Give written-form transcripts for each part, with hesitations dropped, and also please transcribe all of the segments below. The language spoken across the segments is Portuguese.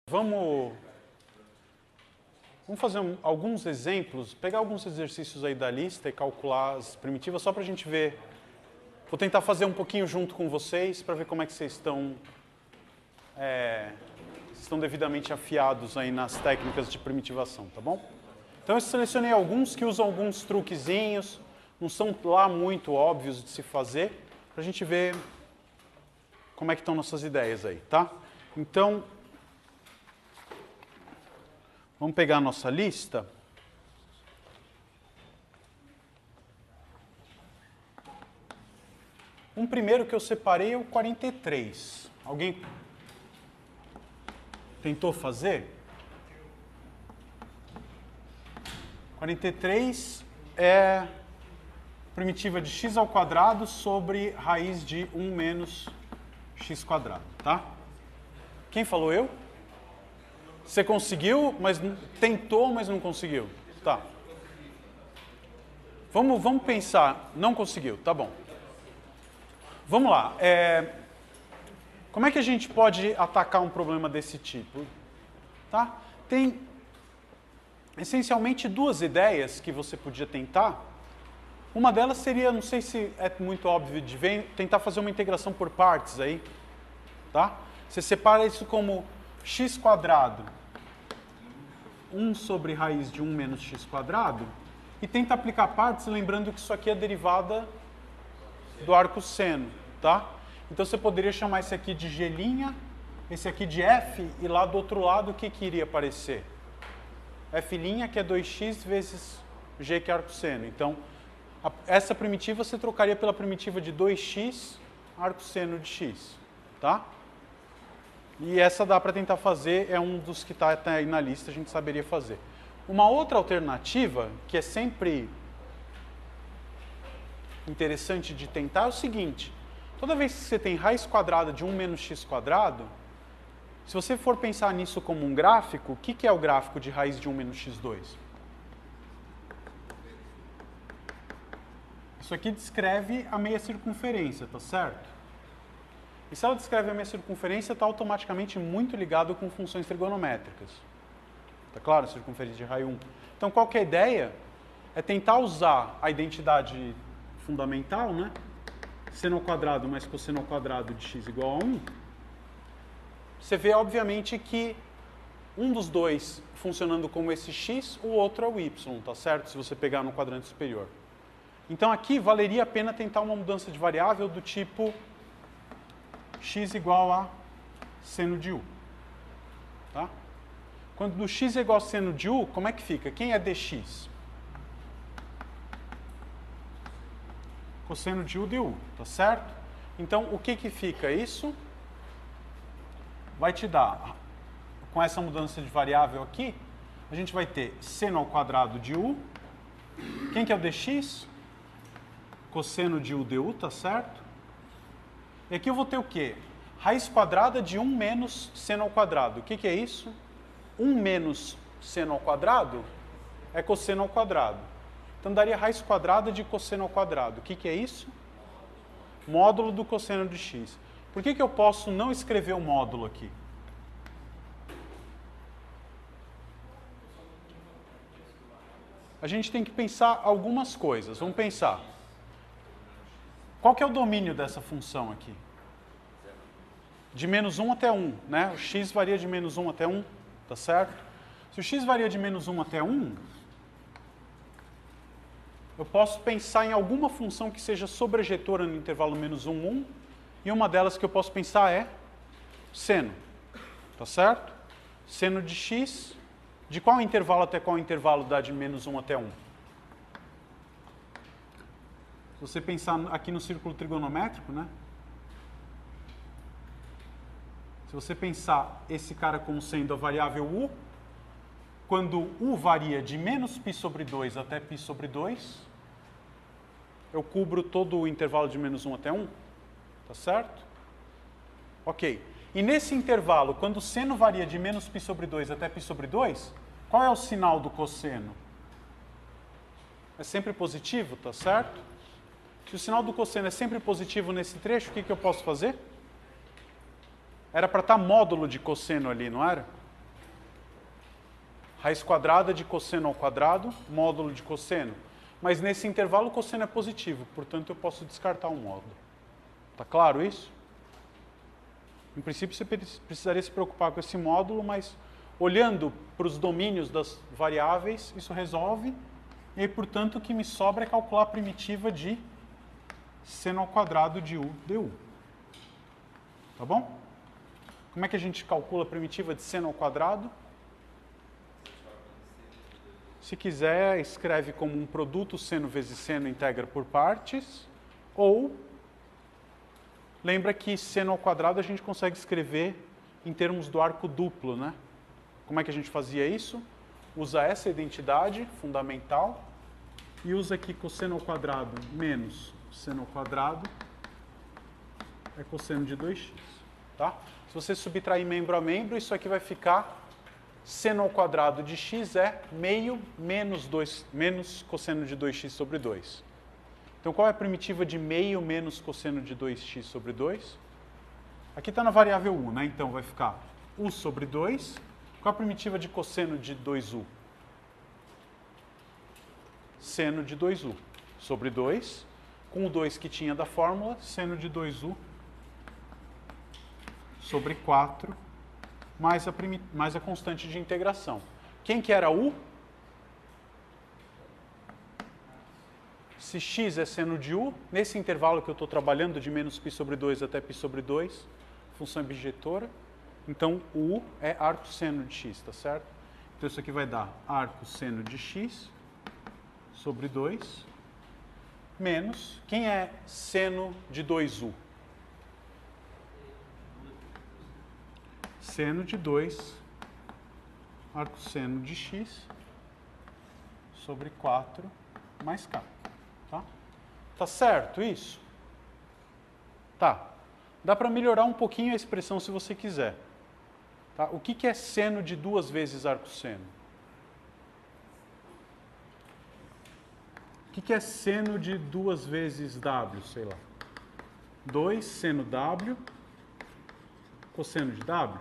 Vamos fazer alguns exemplos, pegar alguns exercícios aí da lista e calcular as primitivas, só para a gente ver. Vou tentar fazer um pouquinho junto com vocês, para ver como é que vocês estão devidamente afiados aí nas técnicas de primitivação, tá bom? Então eu selecionei alguns que usam alguns truquezinhos, não são lá muito óbvios de se fazer, para a gente ver como é que estão nossas ideias aí, tá? Então, vamos pegar a nossa lista. Um primeiro que eu separei é o 43. Alguém tentou fazer? 43 é primitiva de x ao quadrado sobre raiz de 1 menos x quadrado, tá? Quem falou eu? Você conseguiu, mas tentou, mas não conseguiu. Tá. Vamos pensar. Não conseguiu, tá bom. Vamos lá. Como é que a gente pode atacar um problema desse tipo? Tá? Tem essencialmente duas ideias que você podia tentar. Uma delas seria, não sei se é muito óbvio de ver, tentar fazer uma integração por partes aí. Tá? Você separa isso como x quadrado 1 sobre raiz de 1 menos x quadrado e tenta aplicar partes, lembrando que isso aqui é derivada do arco seno, tá? Então você poderia chamar esse aqui de g', esse aqui de f, e lá do outro lado o que iria aparecer? F' que é 2x vezes g que é arco seno. Então, essa primitiva você trocaria pela primitiva de 2x arco seno de x, tá? E essa dá para tentar fazer, é um dos que está aí na lista, a gente saberia fazer. Uma outra alternativa, que é sempre interessante de tentar, é o seguinte. Toda vez que você tem raiz quadrada de 1 menos x quadrado, se você for pensar nisso como um gráfico, o que é o gráfico de raiz de 1 menos x2? Isso aqui descreve a meia circunferência, tá certo? E se ela descreve a meia circunferência, está automaticamente muito ligado com funções trigonométricas. Tá claro? Circunferência de raio 1. Então, qual que é a ideia? É tentar usar a identidade fundamental, né? Seno ao quadrado mais cosseno ao quadrado de x igual a 1. Você vê, obviamente, que um dos dois funcionando como esse x, o outro é o y, tá certo? Se você pegar no quadrante superior. Então, aqui valeria a pena tentar uma mudança de variável do tipo x igual a seno de u. Tá? Quando do x é igual a seno de u, como é que fica? Quem é dx? Cosseno de u du, tá certo? Então, o que fica isso? Vai te dar, com essa mudança de variável aqui, a gente vai ter seno ao quadrado de u. Quem que é o dx? Cosseno de u du, tá certo? E aqui eu vou ter o quê? Raiz quadrada de 1 menos seno ao quadrado. O que é isso? 1 menos seno ao quadrado é cosseno ao quadrado. Então daria raiz quadrada de cosseno ao quadrado. O que é isso? Módulo do cosseno de x. Por que eu posso não escrever o módulo aqui? A gente tem que pensar algumas coisas. Vamos pensar. Qual que é o domínio dessa função aqui? De menos 1 até 1, né? O x varia de menos 1 até 1, tá certo? Se o x varia de menos 1 até 1, eu posso pensar em alguma função que seja sobrejetora no intervalo menos 1, 1, e uma delas que eu posso pensar é seno, tá certo? Seno de x, de qual intervalo até qual intervalo dá de menos 1 até 1? Se você pensar aqui no círculo trigonométrico, né? Se você pensar esse cara como sendo a variável u, quando u varia de menos π sobre 2 até π sobre 2, eu cubro todo o intervalo de menos 1 até 1, tá certo? Ok. E nesse intervalo, quando o seno varia de menos π sobre 2 até π sobre 2, qual é o sinal do cosseno? É sempre positivo, tá certo? Se o sinal do cosseno é sempre positivo nesse trecho, o que eu posso fazer? Era para estar módulo de cosseno ali, não era? Raiz quadrada de cosseno ao quadrado, módulo de cosseno. Mas nesse intervalo o cosseno é positivo, portanto eu posso descartar um módulo. Está claro isso? Em princípio você precisaria se preocupar com esse módulo, mas olhando para os domínios das variáveis, isso resolve. E aí, portanto, o que me sobra é calcular a primitiva de seno ao quadrado de u du. Tá bom? Como é que a gente calcula a primitiva de seno ao quadrado? Se quiser, escreve como um produto seno vezes seno integra por partes, ou lembra que seno ao quadrado a gente consegue escrever em termos do arco duplo, né? Como é que a gente fazia isso? Usa essa identidade fundamental e usa aqui cosseno ao quadrado menos seno ao quadrado é cosseno de 2x, tá? Se você subtrair membro a membro, isso aqui vai ficar seno ao quadrado de x é meio menos cosseno de 2x sobre 2. Então, qual é a primitiva de meio menos cosseno de 2x sobre 2? Aqui está na variável u, né? Então, vai ficar u sobre 2. Qual a primitiva de cosseno de 2u? Seno de 2u sobre 2. Com o 2 que tinha da fórmula, seno de 2u sobre 4, mais a constante de integração. Quem que era u? Se x é seno de u, nesse intervalo que eu estou trabalhando, de menos π sobre 2 até π sobre 2, função bijetora, então o u é arco seno de x, tá certo? Então isso aqui vai dar arco seno de x sobre 2, menos, quem é seno de 2u? Seno de 2, arco seno de x sobre 4 mais k. Tá? Tá certo isso? Tá. Dá para melhorar um pouquinho a expressão se você quiser. Tá? O que é seno de 2 vezes arco seno? O que é seno de 2 vezes w, sei lá? 2 seno w cosseno de w.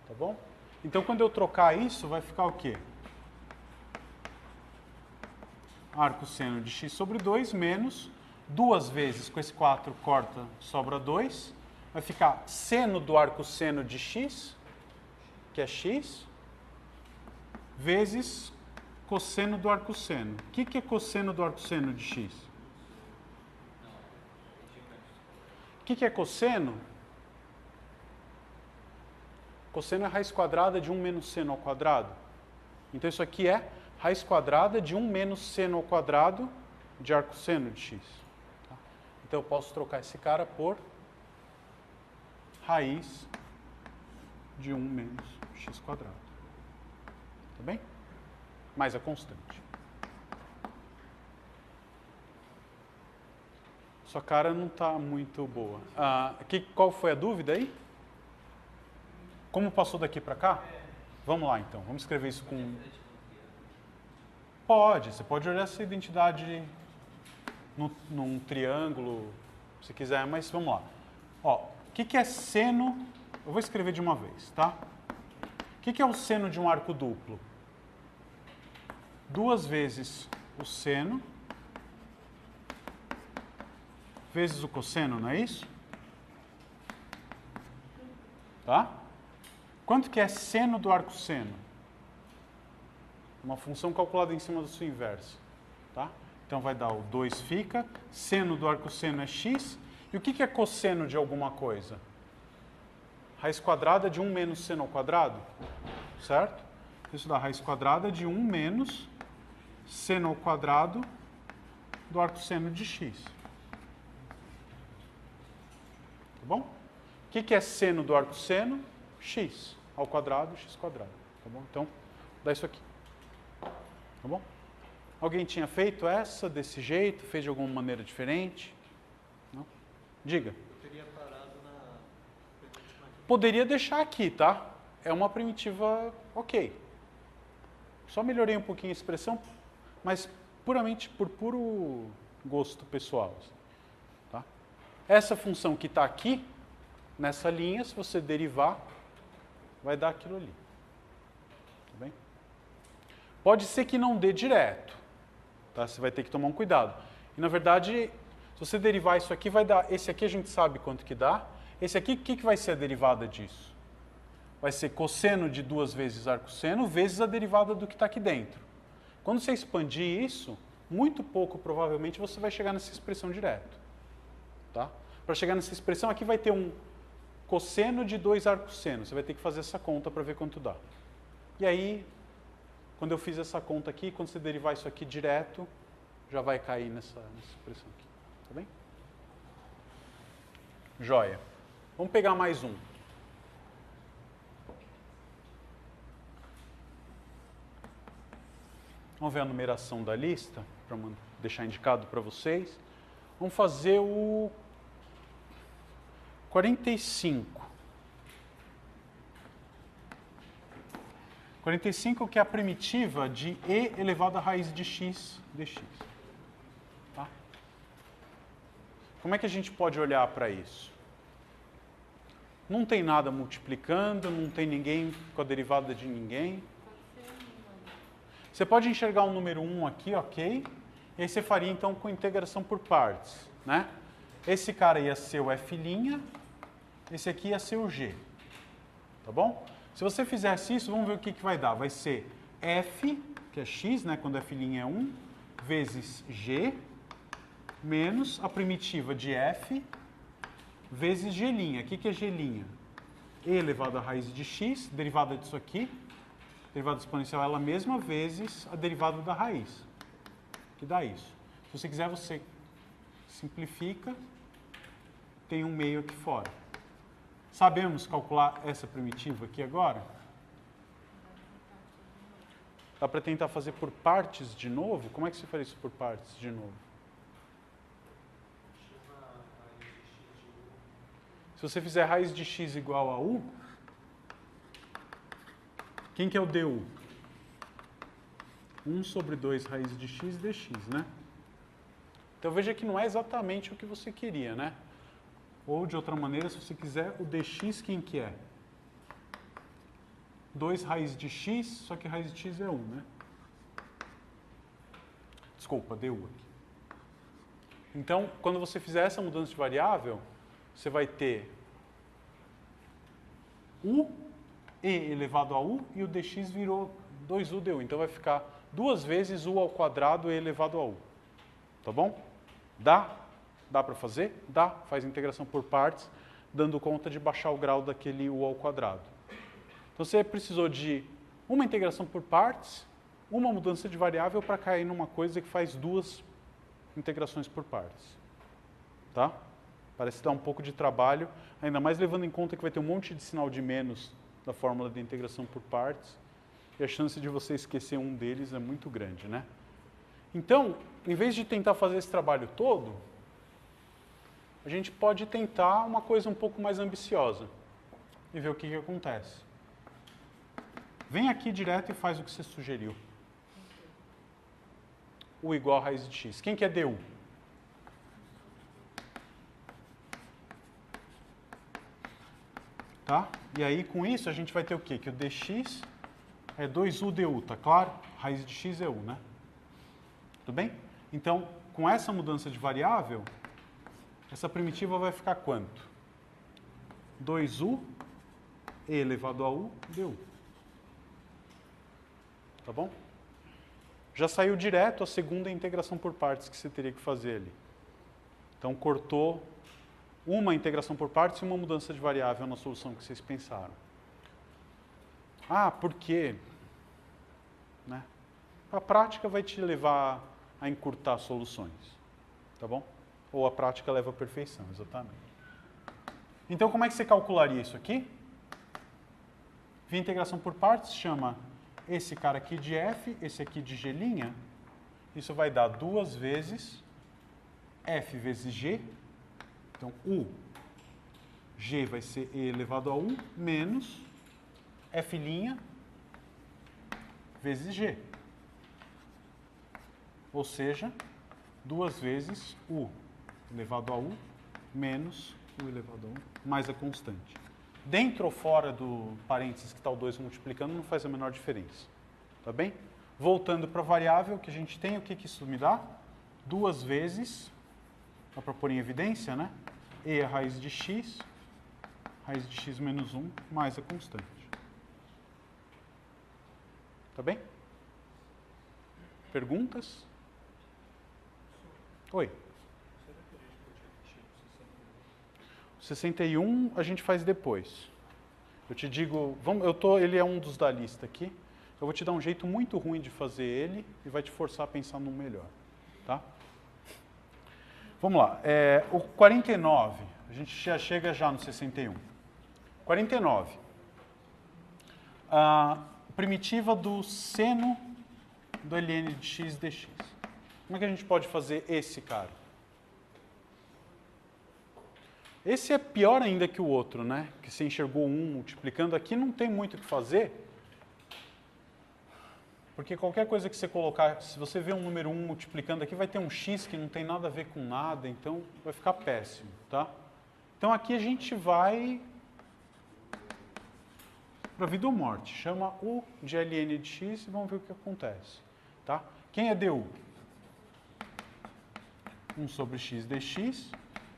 Tá bom? Então, quando eu trocar isso, vai ficar o quê? Arco seno de x sobre 2 menos 2 vezes, com esse 4 corta, sobra 2. Vai ficar seno do arco seno de x, que é x, vezes cosseno do arco seno. O que é cosseno do arco seno de x? O que é cosseno? Cosseno é raiz quadrada de 1 menos seno ao quadrado. Então, isso aqui é raiz quadrada de 1 menos seno ao quadrado de arco seno de x. Tá? Então, eu posso trocar esse cara por raiz de 1 menos x quadrado. Tá bem? Mais a constante. Sua cara não está muito boa. Qual foi a dúvida aí? Como passou daqui para cá? Vamos lá, então. Vamos escrever isso com... Pode. Você pode olhar essa identidade num triângulo, se quiser, mas vamos lá. Ó, o que é seno... Eu vou escrever de uma vez, tá? O que é o seno de um arco duplo? 2 vezes o seno vezes o cosseno, não é isso? Tá? Quanto que é seno do arco seno? Uma função calculada em cima da sua inversa. Tá? Então vai dar o 2 fica, seno do arco seno é x. E o que é cosseno de alguma coisa? Raiz quadrada de 1 menos seno ao quadrado. Certo? Isso dá raiz quadrada de 1 menos seno ao quadrado do arco seno de x. Tá bom? O que é seno do arco seno? X ao quadrado, x quadrado. Tá bom? Então, dá isso aqui. Tá bom? Alguém tinha feito essa desse jeito? Fez de alguma maneira diferente? Não? Diga. Eu teria parado na... Poderia deixar aqui, tá? É uma primitiva ok. Só melhorei um pouquinho a expressão, mas puramente por puro gosto pessoal. Essa função que está aqui, nessa linha, se você derivar, vai dar aquilo ali. Tá bem? Pode ser que não dê direto. Tá? Você vai ter que tomar um cuidado. E, na verdade, se você derivar isso aqui, vai dar... Esse aqui a gente sabe quanto que dá. Esse aqui, o que vai ser a derivada disso? Vai ser cosseno de 2 vezes arcosseno vezes a derivada do que está aqui dentro. Quando você expandir isso, muito pouco provavelmente você vai chegar nessa expressão direto. Tá? Para chegar nessa expressão, aqui vai ter um cosseno de 2 arcossenos. Você vai ter que fazer essa conta para ver quanto dá. E aí, quando eu fiz essa conta aqui, quando você derivar isso aqui direto, já vai cair nessa expressão aqui. Tá bem? Joia. Vamos pegar mais um. Vamos ver a numeração da lista, para deixar indicado para vocês. Vamos fazer o 45. 45 que é a primitiva de e elevado à raiz de x dx. Tá? Como é que a gente pode olhar para isso? Não tem nada multiplicando, não tem ninguém com a derivada de ninguém. Você pode enxergar o número 1 aqui, ok? E aí você faria então com integração por partes, né? Esse cara ia ser o f', esse aqui ia ser o g. Tá bom? Se você fizesse isso, vamos ver o que vai dar. Vai ser f, que é x, né, quando f' é 1, vezes g, menos a primitiva de f, vezes g'. O que é g'? E elevado à raiz de x, derivada disso aqui, derivada exponencial ela mesma, vezes a derivada da raiz, que dá isso. Se você quiser, você simplifica, tem um meio aqui fora. Sabemos calcular essa primitiva aqui agora? Dá para tentar fazer por partes de novo? Como é que se faz isso por partes de novo? Se você fizer raiz de x igual a u, quem que é o du? 1 sobre 2 raiz de x dx, né? Então veja que não é exatamente o que você queria, né? Ou, de outra maneira, se você quiser, o dx quem que é? 2 raiz de x, só que raiz de x é 1, né? Desculpa, du aqui. Então, quando você fizer essa mudança de variável, você vai ter u e elevado a u e o dx virou 2u du. Então vai ficar 2 vezes u ao quadrado e elevado a u. Tá bom? Dá? Dá para fazer? Dá. Faz integração por partes, dando conta de baixar o grau daquele u ao quadrado. Então você precisou de uma integração por partes, uma mudança de variável para cair numa coisa que faz 2 integrações por partes. Tá? Parece dar um pouco de trabalho, ainda mais levando em conta que vai ter um monte de sinal de menos da fórmula de integração por partes, e a chance de você esquecer um deles é muito grande, né? Então, em vez de tentar fazer esse trabalho todo, a gente pode tentar uma coisa um pouco mais ambiciosa e ver o que acontece. Vem aqui direto e faz o que você sugeriu. U igual a raiz de x. Quem que é du? Tá? E aí, com isso, a gente vai ter o quê? Que o dx é 2u du, tá claro? Raiz de x é u, né? Tudo bem? Então, com essa mudança de variável, essa primitiva vai ficar quanto? 2u e elevado a u du. Tá bom? Já saiu direto a segunda integração por partes que você teria que fazer ali. Então, cortou uma integração por partes e uma mudança de variável na solução que vocês pensaram. Ah, por quê? Né? A prática vai te levar a encurtar soluções. Tá bom? Ou a prática leva à perfeição, exatamente. Então, como é que você calcularia isso aqui? Via integração por partes, chama esse cara aqui de f, esse aqui de g'. Isso vai dar 2 vezes f vezes g. Então, u, g vai ser e elevado a 1 menos f' vezes g. Ou seja, 2 vezes u elevado a u menos u elevado a 1 mais a constante. Dentro ou fora do parênteses que está o 2 multiplicando não faz a menor diferença. Tá bem? Voltando para a variável que a gente tem, o que isso me dá? 2 vezes, dá para pôr em evidência, né? E a raiz de x menos 1 mais a constante. Tá bem? Perguntas? Oi. 61 a gente faz depois. Eu te digo, ele é um dos da lista aqui. Eu vou te dar um jeito muito ruim de fazer ele e vai te forçar a pensar no melhor. Tá? Vamos lá. O 49, a gente já chega já no 61. 49. A primitiva do seno do ln de x dx. Como é que a gente pode fazer esse cara? Esse é pior ainda que o outro, né? Que você enxergou um multiplicando. Aqui não tem muito o que fazer. Porque qualquer coisa que você colocar, se você vê um número 1 multiplicando aqui, vai ter um x que não tem nada a ver com nada, então vai ficar péssimo, tá? Então aqui a gente vai para vida ou morte. Chama u de ln de x e vamos ver o que acontece, tá? Quem é du? 1 sobre x dx.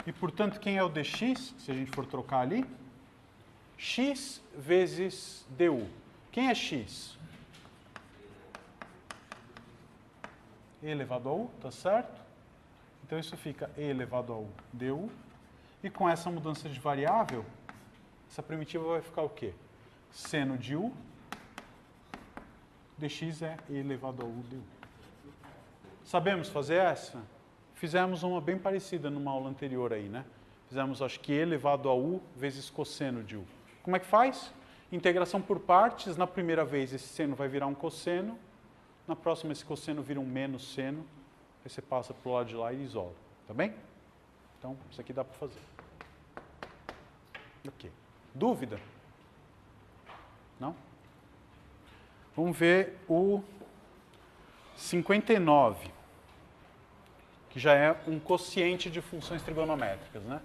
E, portanto, quem é o dx, se a gente for trocar ali? X vezes du. Quem é x? E elevado a u, tá certo? Então, isso fica e elevado a u du. E com essa mudança de variável, essa primitiva vai ficar o quê? Seno de u dx é e elevado a u du. Sabemos fazer essa? Fizemos uma bem parecida numa aula anterior aí, né? Fizemos, acho que e elevado a u vezes cosseno de u. Como é que faz? Integração por partes. Na primeira vez, esse seno vai virar um cosseno. Na próxima, esse cosseno vira um menos seno. Aí você passa para o lado de lá e isola. Tá bem? Então, isso aqui dá para fazer. Ok. Dúvida? Não? Vamos ver o 59. Que já é um quociente de funções trigonométricas, né?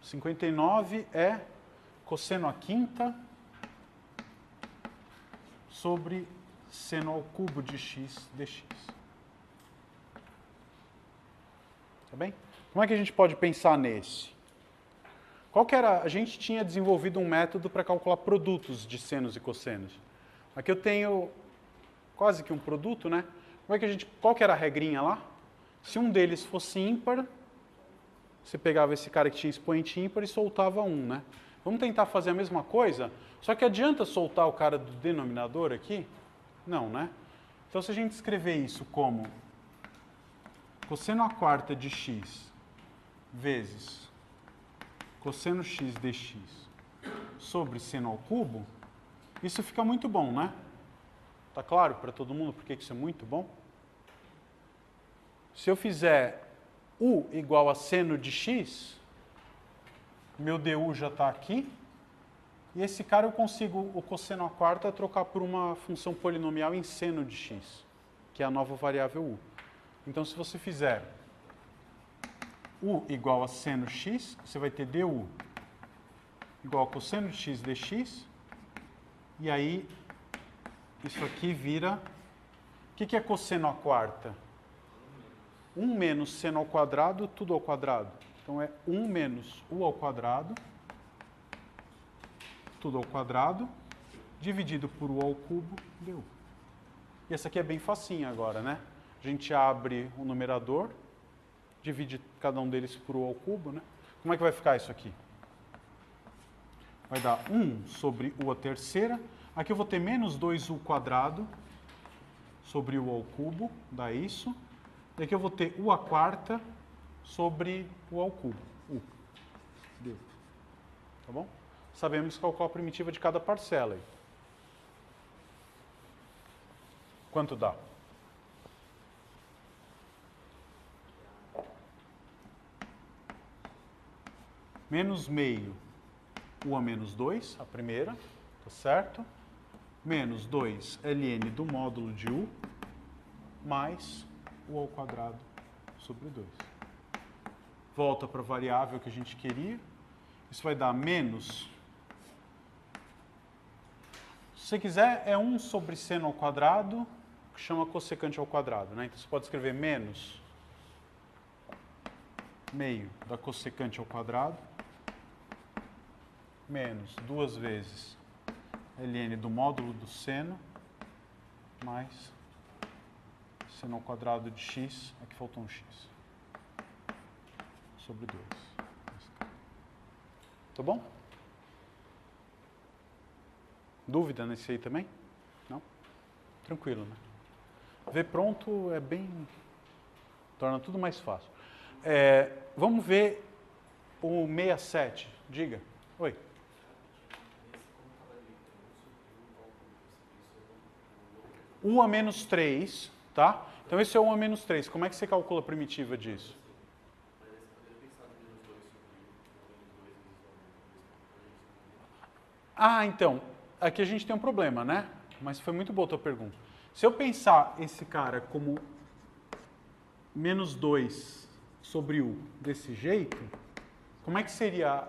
O 59 é cosseno à quinta sobre seno ao cubo de x dx. Tá bem? Como é que a gente pode pensar nesse? Qual que era? A gente tinha desenvolvido um método para calcular produtos de senos e cossenos. Aqui eu tenho quase que um produto, né? Qual que era a regrinha lá? Se um deles fosse ímpar, você pegava esse cara que tinha expoente ímpar e soltava um, né? Vamos tentar fazer a mesma coisa, só que adianta soltar o cara do denominador aqui? Não, né? Então, se a gente escrever isso como cosseno à quarta de x vezes cosseno x dx sobre seno ao cubo, isso fica muito bom, né? Tá claro para todo mundo por que isso é muito bom? Se eu fizer u igual a seno de x, meu du já está aqui, e esse cara eu consigo, o cosseno à quarta, trocar por uma função polinomial em seno de x, que é a nova variável u. Então, se você fizer u igual a seno x, você vai ter du igual a cosseno de x dx, e aí isso aqui vira... O que é cosseno à quarta? 1 menos seno ao quadrado, tudo ao quadrado. Então é 1 menos u ao quadrado, tudo ao quadrado, dividido por u ao cubo, du. E essa aqui é bem facinha agora, né? A gente abre o numerador, divide cada um deles por u ao cubo, né? Como é que vai ficar isso aqui? Vai dar 1 sobre u à terceira. Aqui eu vou ter menos 2u quadrado sobre u ao cubo, dá isso. Daqui eu vou ter u à quarta sobre u ao cubo. U. Deu. Tá bom? Sabemos calcular a primitiva de cada parcela aí. Quanto dá? Menos meio u a menos 2, a primeira, tá certo? menos 2 ln do módulo de u mais u ao quadrado sobre 2. Volta para a variável que a gente queria. Isso vai dar menos... Se você quiser, é 1 sobre seno ao quadrado, que chama cossecante ao quadrado, né? Então você pode escrever menos meio da cossecante ao quadrado, menos 2 vezes ln do módulo do seno, mais seno ao quadrado de x, aqui faltou um x, sobre 2. Tá bom? Dúvida nesse aí também? Não? Tranquilo, né? Ver pronto é bem... torna tudo mais fácil. Vamos ver o 67. Diga. Oi. U a menos 3, tá? Então esse é 1 a menos 3. Como é que você calcula a primitiva disso? Ah, então, aqui a gente tem um problema, né? Mas foi muito boa a tua pergunta. Se eu pensar esse cara como menos 2 sobre u desse jeito, como é que seria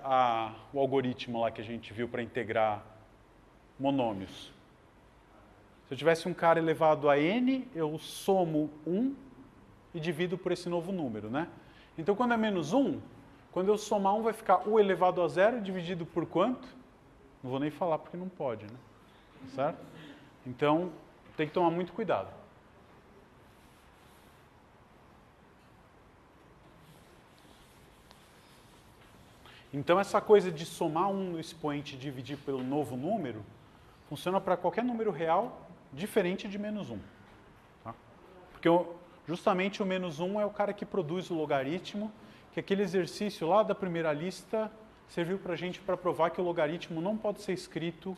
o algoritmo lá que a gente viu para integrar monômios? Se eu tivesse um cara elevado a n, eu somo 1 e divido por esse novo número, né? Então, quando é menos 1, quando eu somar 1, vai ficar u elevado a 0 dividido por quanto? Não vou nem falar porque não pode, né? Certo? Então, tem que tomar muito cuidado. Então, essa coisa de somar um no expoente e dividir pelo novo número funciona para qualquer número real diferente de menos 1. Tá? Porque justamente o menos 1 é o cara que produz o logaritmo, que aquele exercício lá da primeira lista serviu para a gente para provar que o logaritmo não pode ser escrito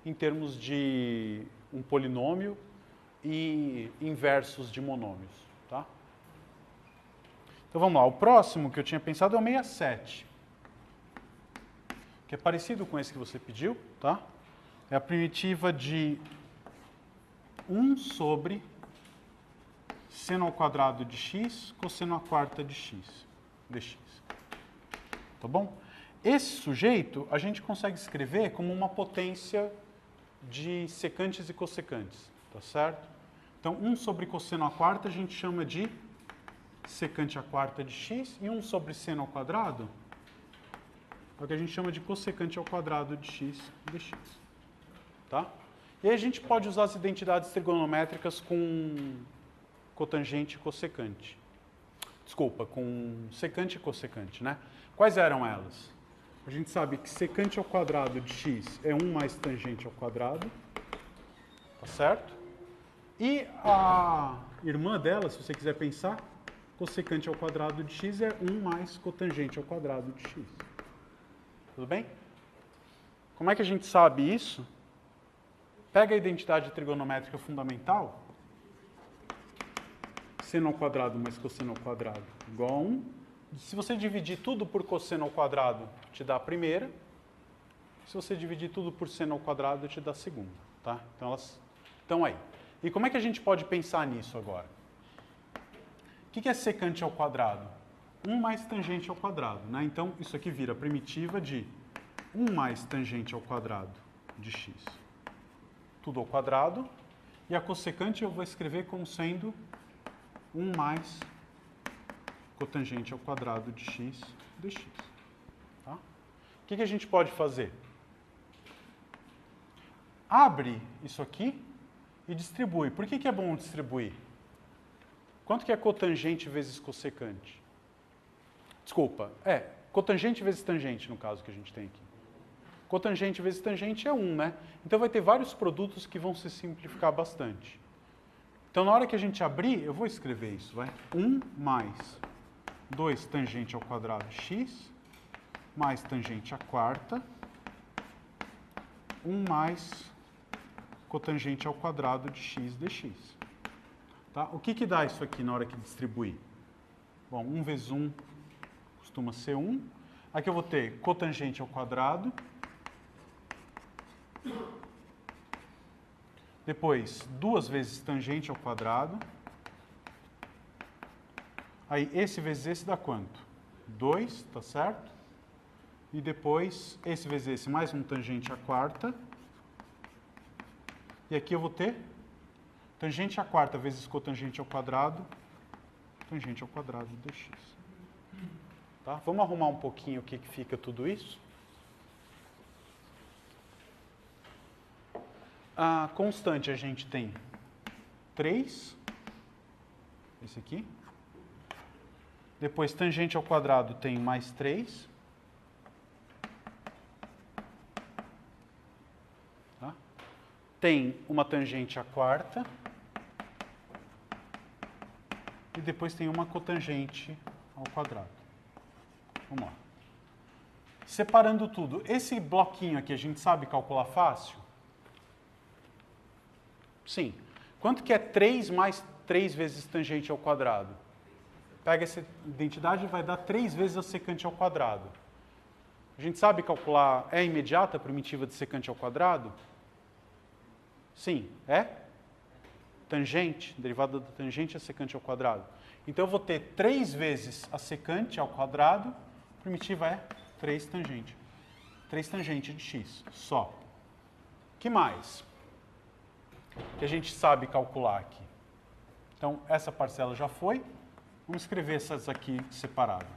em termos de um polinômio e inversos de monômios. Tá? Então vamos lá, o próximo que eu tinha pensado é o 67. Que é parecido com esse que você pediu, tá? É a primitiva de 1 sobre seno ao quadrado de x cosseno à quarta de x, dx. Tá bom? Esse sujeito a gente consegue escrever como uma potência de secantes e cossecantes, tá certo? Então, 1 sobre cosseno à quarta a gente chama de secante à quarta de x e 1 sobre seno ao quadrado é o que a gente chama de cossecante ao quadrado de x dx. Tá? E aí a gente pode usar as identidades trigonométricas com cotangente e cossecante. Desculpa, com secante e cossecante, né? Quais eram elas? A gente sabe que secante ao quadrado de x é 1 mais tangente ao quadrado. Tá certo? E a irmã dela, se você quiser pensar, cossecante ao quadrado de x é 1 mais cotangente ao quadrado de x. Tudo bem? Como é que a gente sabe isso? Pega a identidade trigonométrica fundamental. Seno ao quadrado mais cosseno ao quadrado igual a 1. Se você dividir tudo por cosseno ao quadrado, te dá a primeira. Se você dividir tudo por seno ao quadrado, te dá a segunda. Tá? Então elas estão aí. E como é que a gente pode pensar nisso agora? O que é secante ao quadrado? 1 mais tangente ao quadrado, né? Então, isso aqui vira a primitiva de 1 mais tangente ao quadrado de x. Tudo ao quadrado. E a cossecante eu vou escrever como sendo 1 mais cotangente ao quadrado de x dx. Tá? O que a gente pode fazer? Abre isso aqui e distribui. Por que é bom distribuir? Quanto que é cotangente vezes cossecante? Desculpa, cotangente vezes tangente, no caso que a gente tem aqui. Cotangente vezes tangente é 1, né? Então vai ter vários produtos que vão se simplificar bastante. Então na hora que a gente abrir, eu vou escrever isso, vai? 1 mais 2 tangente ao quadrado de x, mais tangente à quarta, 1 mais cotangente ao quadrado de x dx. Tá? O que dá isso aqui na hora que distribuir? Bom, 1 vezes 1 costuma ser 1. Aqui eu vou ter cotangente ao quadrado Depois, 2 vezes tangente ao quadrado. Aí, esse vezes esse dá quanto? 2, tá certo? E depois, esse vezes esse, mais um tangente à quarta. E aqui eu vou ter tangente à quarta vezes cotangente ao quadrado, tangente ao quadrado dx. Tá? Vamos arrumar um pouquinho o que fica tudo isso? A constante a gente tem 3, esse aqui. Depois, tangente ao quadrado tem mais 3. Tá? Tem uma tangente à quarta. E depois tem uma cotangente ao quadrado. Vamos lá. Separando tudo, esse bloquinho aqui a gente sabe calcular fácil? Sim. Quanto que é 3 mais 3 vezes tangente ao quadrado? Pega essa identidade e vai dar 3 vezes a secante ao quadrado. A gente sabe calcular, é imediata a primitiva de secante ao quadrado? Sim. É? Tangente, derivada da tangente é secante ao quadrado. Então eu vou ter 3 vezes a secante ao quadrado, a primitiva é 3 tangente. 3 tangente de x, só. O que mais? Que a gente sabe calcular aqui. Então, essa parcela já foi. Vamos escrever essas aqui separadas.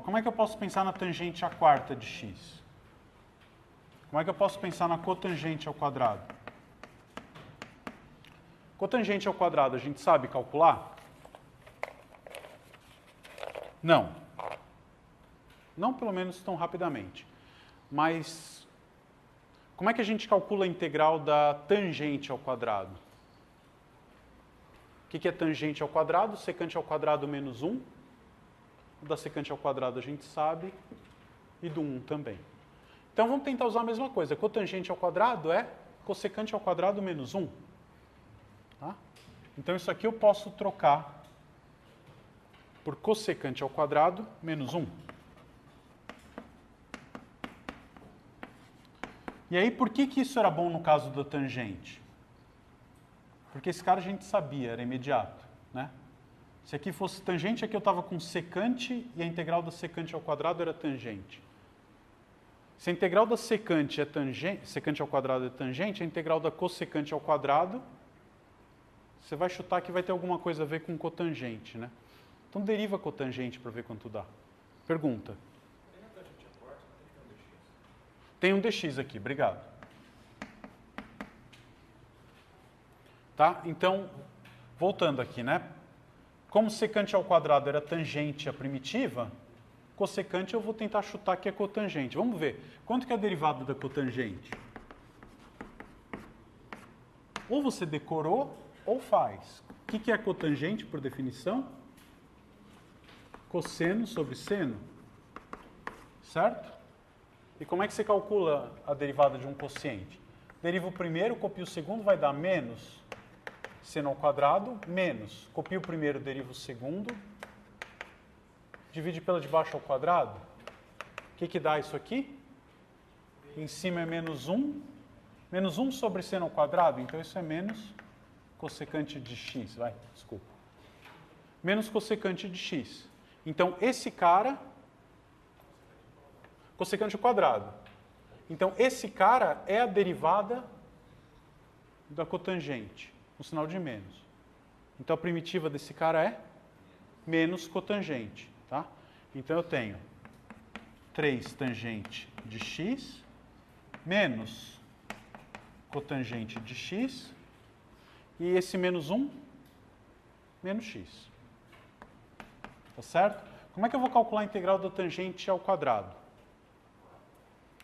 Como é que eu posso pensar na tangente à quarta de x? Como é que eu posso pensar na cotangente ao quadrado? Cotangente ao quadrado, a gente sabe calcular? Não. Não, pelo menos, tão rapidamente. Mas, como é que a gente calcula a integral da tangente ao quadrado? O que é tangente ao quadrado? Secante ao quadrado menos 1. O da secante ao quadrado a gente sabe. E do 1 também. Então, vamos tentar usar a mesma coisa. Cotangente ao quadrado é cossecante ao quadrado menos 1. Tá? Então, isso aqui eu posso trocar por cossecante ao quadrado menos 1. E aí, por que isso era bom no caso da tangente? Porque esse cara a gente sabia, era imediato. Né? Se aqui fosse tangente, aqui eu estava com secante e a integral da secante ao quadrado era tangente. Se a integral da secante é tangente, secante ao quadrado é tangente, a integral da cossecante ao quadrado, você vai chutar que vai ter alguma coisa a ver com cotangente, né? Então deriva cotangente para ver quanto dá. Pergunta. Tem um dx aqui, obrigado. Tá? Então, voltando aqui, né? Como secante ao quadrado era tangente à primitiva, cossecante eu vou tentar chutar que é cotangente. Vamos ver. Quanto que é a derivada da cotangente? Ou você decorou, ou faz. O que é cotangente, por definição? Cosseno sobre seno. Certo? E como é que você calcula a derivada de um quociente? Deriva o primeiro, copia o segundo, vai dar menos seno ao quadrado, menos. Copia o primeiro, deriva o segundo. Divide pela de baixo ao quadrado. O que dá isso aqui? Em cima é menos 1. Menos 1 sobre seno ao quadrado, então isso é menos cossecante de x. Desculpa. Menos cossecante de x. Então, esse cara... Cossecante ao quadrado. Então, esse cara é a derivada da cotangente, com sinal de menos. Então, a primitiva desse cara é menos cotangente. Tá? Então, eu tenho 3 tangente de x menos cotangente de x e esse menos 1, menos x. Tá certo? Como é que eu vou calcular a integral da tangente ao quadrado?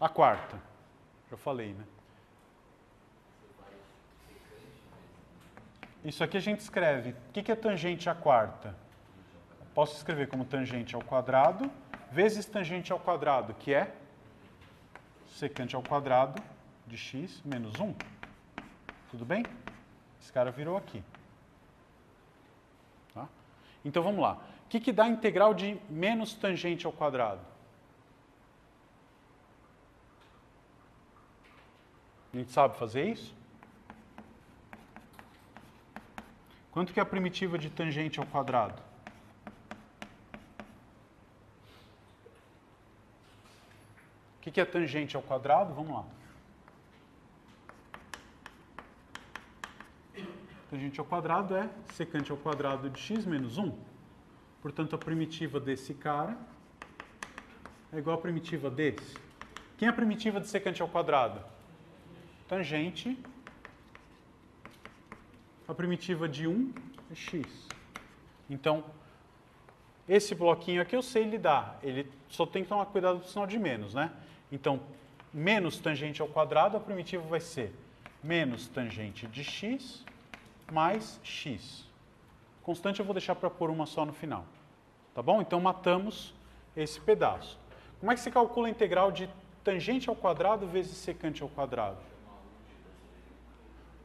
A quarta. Já falei, né? Isso aqui a gente escreve. O que é tangente à quarta? Posso escrever como tangente ao quadrado vezes tangente ao quadrado, que é secante ao quadrado de x menos 1. Tudo bem? Esse cara virou aqui. Tá? Então, vamos lá. O que dá a integral de menos tangente ao quadrado? A gente sabe fazer isso? Quanto que é a primitiva de tangente ao quadrado? O que é tangente ao quadrado? Vamos lá. Tangente ao quadrado é secante ao quadrado de x menos 1. Portanto, a primitiva desse cara é igual à primitiva desse. Quem é a primitiva de secante ao quadrado? Tangente. A primitiva de 1 é x. Então, esse bloquinho aqui eu sei lidar. Ele só tem que tomar cuidado com o sinal de menos, né? Então, menos tangente ao quadrado, a primitiva vai ser menos tangente de x mais x. Constante eu vou deixar para pôr uma só no final. Tá bom? Então, matamos esse pedaço. Como é que se calcula a integral de tangente ao quadrado vezes secante ao quadrado?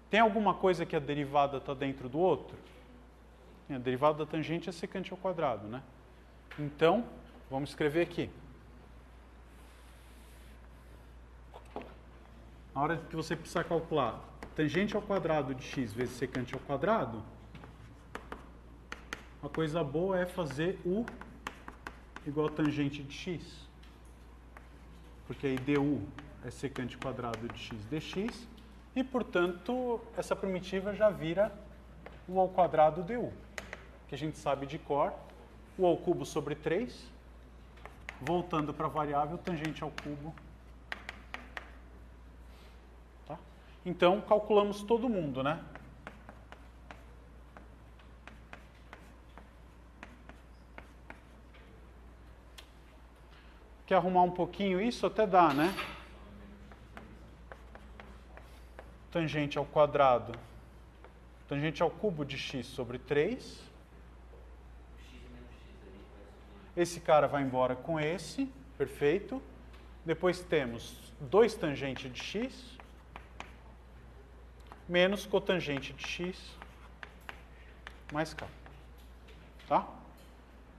Tem alguma coisa que a derivada está dentro do outro? A derivada da tangente é secante ao quadrado, né? Então, vamos escrever aqui. Na hora que você precisar calcular tangente ao quadrado de x vezes secante ao quadrado, a coisa boa é fazer u igual a tangente de x. Porque aí du é secante quadrado de x dx. E, portanto, essa primitiva já vira u ao quadrado du. Que a gente sabe de cor. U ao cubo sobre 3. Voltando para a variável, tangente ao cubo. Tá? Então, calculamos todo mundo, né? Quer arrumar um pouquinho isso? Até dá, né? Tangente ao quadrado, tangente ao cubo de x sobre 3. Esse cara vai embora com esse, perfeito. Depois temos 2 tangente de x, menos cotangente de x, mais k. Tá?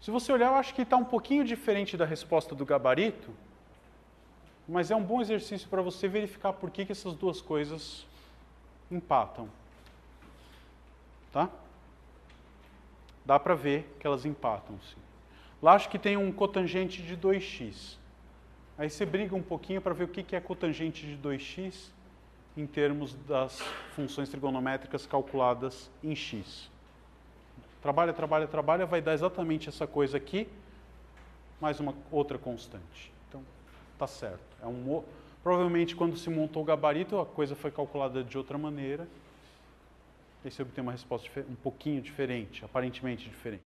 Se você olhar, eu acho que está um pouquinho diferente da resposta do gabarito, mas é um bom exercício para você verificar por que essas duas coisas empatam. Tá? Dá para ver que elas empatam, sim. Lá acho que tem um cotangente de 2x. Aí você briga um pouquinho para ver o que é cotangente de 2x em termos das funções trigonométricas calculadas em x. Trabalha, trabalha, trabalha, vai dar exatamente essa coisa aqui, mais uma outra constante. Então, tá certo. Provavelmente, quando se montou o gabarito, a coisa foi calculada de outra maneira. E você obtém uma resposta um pouquinho diferente, aparentemente diferente.